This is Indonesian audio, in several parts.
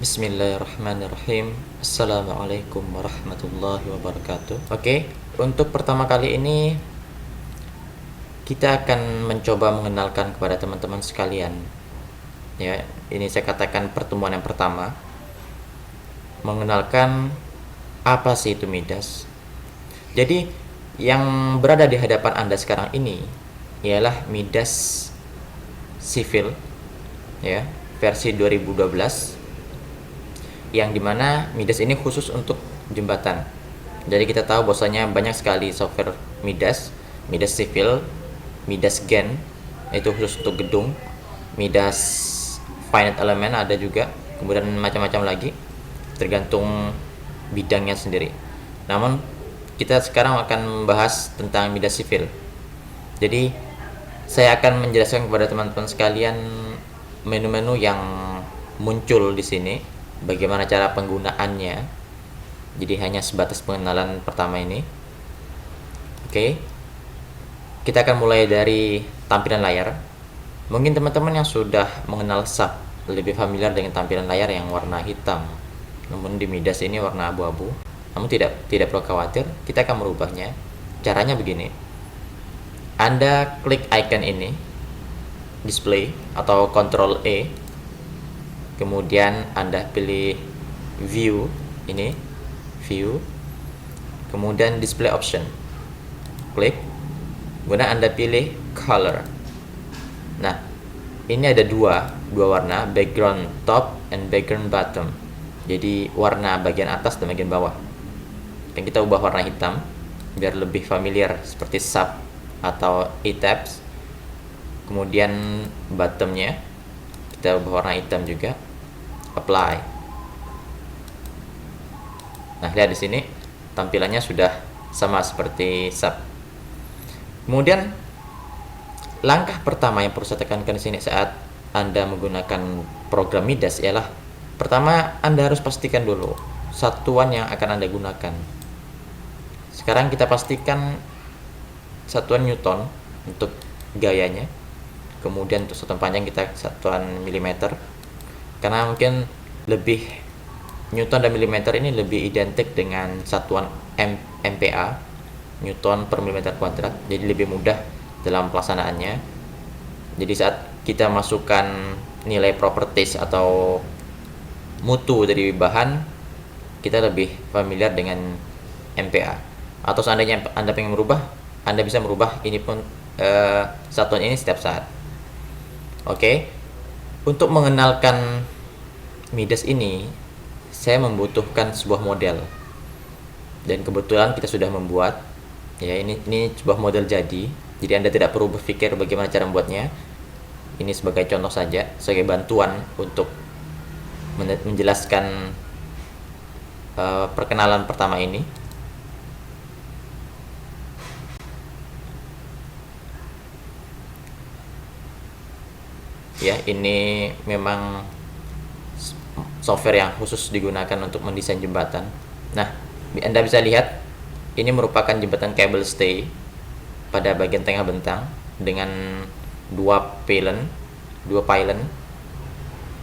Bismillahirrahmanirrahim. Assalamualaikum warahmatullahi wabarakatuh. Oke, untuk pertama kali ini kita akan mencoba mengenalkan kepada teman-teman sekalian. Ya, ini saya katakan pertemuan yang pertama. Mengenalkan apa sih itu Midas. Jadi, yang berada di hadapan Anda sekarang ini ialah Midas Civil ya, versi 2012, yang dimana Midas ini khusus untuk jembatan. Jadi kita tahu bahwasanya banyak sekali software Midas Civil, Midas Gen itu khusus untuk gedung, Midas Finite Element ada juga, kemudian macam-macam lagi tergantung bidangnya sendiri. Namun kita sekarang akan membahas tentang Midas Civil. Jadi saya akan menjelaskan kepada teman-teman sekalian menu-menu yang muncul di sini, bagaimana cara penggunaannya. Jadi hanya sebatas pengenalan pertama ini. Oke. Kita akan mulai dari tampilan layar. Mungkin teman-teman yang sudah mengenal SAP lebih familiar dengan tampilan layar yang warna hitam. Namun di Midas ini warna abu-abu. Namun tidak perlu khawatir, kita akan merubahnya. Caranya begini. Anda klik icon ini, display atau Ctrl E. Kemudian Anda pilih view, ini view, kemudian display option, klik, kemudian Anda pilih color. Nah, ini ada dua warna, background top and background bottom. Jadi warna bagian atas dan bagian bawah. Dan kita ubah warna hitam biar lebih familiar seperti SAP atau e-tabs. Kemudian bottomnya kita ubah warna hitam juga, apply. Nah, lihat di sini tampilannya sudah sama seperti SAP. Kemudian langkah pertama yang perlu saya tekankan di sini saat Anda menggunakan program Midas ialah pertama Anda harus pastikan dulu satuan yang akan Anda gunakan. Sekarang kita pastikan satuan Newton untuk gayanya. Kemudian untuk satuan panjang kita satuan milimeter, karena mungkin lebih Newton dan milimeter ini lebih identik dengan satuan MPa, Newton per milimeter kuadrat, jadi lebih mudah dalam pelaksanaannya. Jadi saat kita masukkan nilai properties atau mutu dari bahan, kita lebih familiar dengan MPa. Atau seandainya Anda ingin merubah, Anda bisa merubah ini pun satuan ini setiap saat. Oke. Untuk mengenalkan Midas ini, saya membutuhkan sebuah model. Dan kebetulan kita sudah membuat. Ya, ini sebuah model jadi. Jadi Anda tidak perlu berpikir bagaimana cara membuatnya. Ini sebagai contoh saja, sebagai bantuan untuk menjelaskan perkenalan pertama ini. Ya, ini memang software yang khusus digunakan untuk mendesain jembatan. Nah, Anda bisa lihat ini merupakan jembatan cable stay pada bagian tengah bentang dengan dua pylon,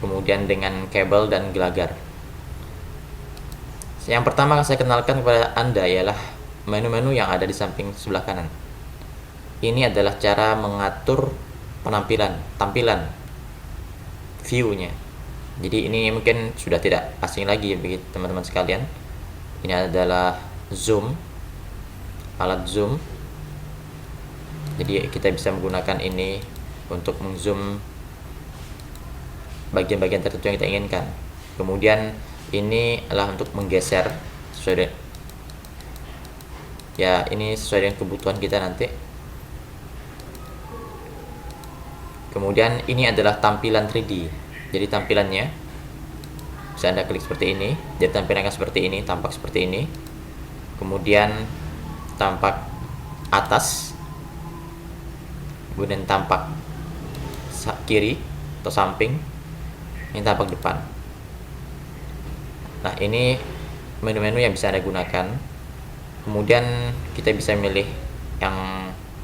kemudian dengan kabel dan gelagar. Yang pertama saya kenalkan kepada Anda ialah menu-menu yang ada di samping sebelah kanan. Ini adalah cara mengatur tampilan view-nya. Jadi ini mungkin sudah tidak asing lagi bagi teman-teman sekalian. Ini adalah zoom, alat zoom. Jadi kita bisa menggunakan ini untuk mengzoom bagian-bagian tertentu yang kita inginkan. Kemudian ini adalah untuk menggeser sesuai dengan kebutuhan kita nanti. Kemudian ini adalah tampilan 3D. Jadi tampilannya bisa Anda klik seperti ini. Jadi tampilannya seperti ini, tampak seperti ini. Kemudian tampak atas. Kemudian tampak kiri atau samping. Ini tampak depan. Nah, ini menu-menu yang bisa Anda gunakan. Kemudian kita bisa milih yang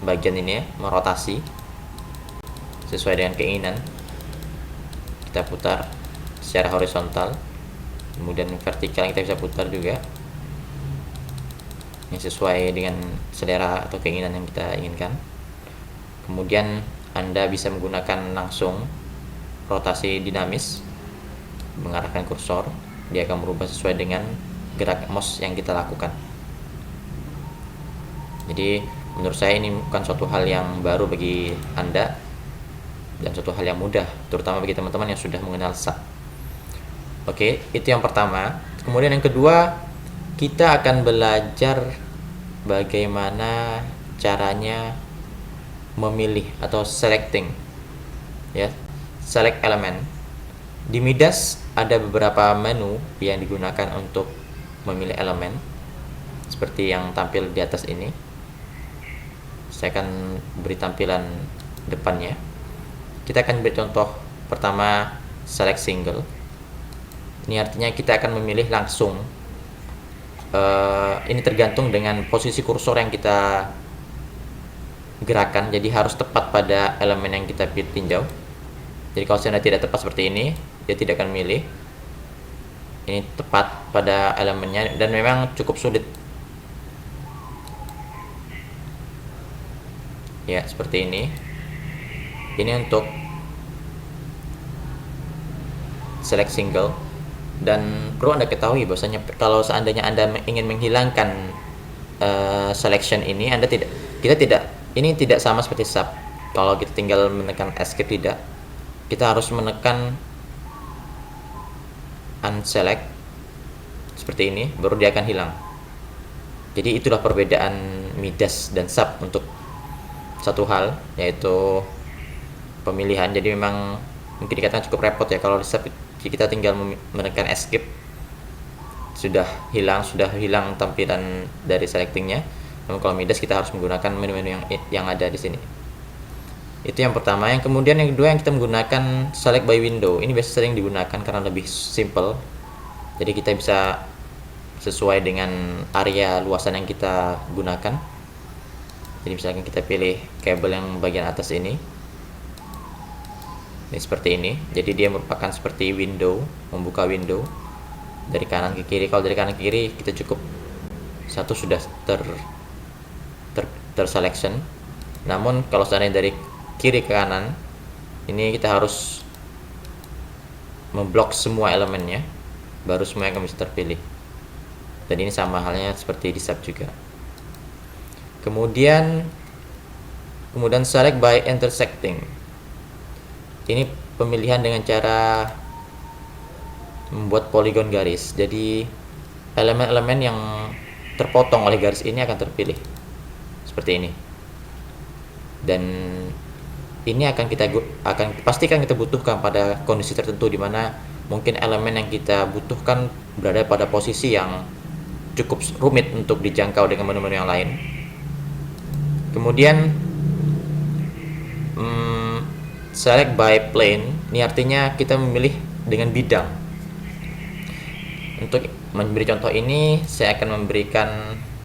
bagian ini ya, merotasi sesuai dengan keinginan. Kita putar secara horizontal Kemudian vertikal kita bisa putar juga, yang sesuai dengan selera atau keinginan yang kita inginkan. Kemudian Anda bisa menggunakan langsung rotasi dinamis, mengarahkan kursor, dia akan berubah sesuai dengan gerak mouse yang kita lakukan. Jadi menurut saya ini bukan suatu hal yang baru bagi Anda dan suatu hal yang mudah, terutama bagi teman-teman yang sudah mengenal SAP. Oke, itu yang pertama. Kemudian yang kedua, kita akan belajar bagaimana caranya memilih atau selecting, ya, select element. Di Midas ada beberapa menu yang digunakan untuk memilih elemen, seperti yang tampil di atas ini. Saya akan beri tampilan depannya. Kita akan beri contoh pertama, select single. Ini artinya kita akan memilih langsung. Ini tergantung dengan posisi kursor yang kita gerakan, jadi harus tepat pada elemen yang kita tinjau. Jadi kalau seandainya tidak tepat seperti ini, dia tidak akan milih. Ini tepat pada elemennya dan memang cukup sulit. Ya, seperti ini. Ini untuk select single. Dan perlu Anda ketahui bahwasanya kalau seandainya Anda ingin menghilangkan selection ini, kita tidak, ini tidak sama seperti SAP. Kalau kita tinggal menekan escape, tidak, kita harus menekan unselect seperti ini, baru dia akan hilang. Jadi itulah perbedaan Midas dan SAP untuk satu hal, yaitu pemilihan. Jadi memang mungkin dikatakan cukup repot ya kalau di SAP kita tinggal menekan escape, sudah hilang tampilan dari selectingnya. Namun kalau Midas kita harus menggunakan menu-menu yang ada di sini. Itu yang pertama. Yang kemudian yang kedua, yang kita menggunakan select by window. Ini biasa sering digunakan karena lebih simple. Jadi kita bisa sesuai dengan area luasan yang kita gunakan. Jadi misalkan kita pilih kabel yang bagian atas ini seperti ini. Jadi dia merupakan seperti window, membuka window dari kanan ke kiri. Kalau dari kanan ke kiri kita cukup satu sudah terselection. Namun kalau seandainya dari kiri ke kanan, ini kita harus memblok semua elemennya, baru semua yang bisa terpilih. Dan ini sama halnya seperti di SAP juga. Kemudian select by intersecting. Ini pemilihan dengan cara membuat poligon garis. Jadi elemen-elemen yang terpotong oleh garis ini akan terpilih seperti ini. Dan ini pastikan kita butuhkan pada kondisi tertentu, di mana mungkin elemen yang kita butuhkan berada pada posisi yang cukup rumit untuk dijangkau dengan menu-menu yang lain. Kemudian select by plane, ini artinya kita memilih dengan bidang. Untuk memberi contoh ini, saya akan memberikan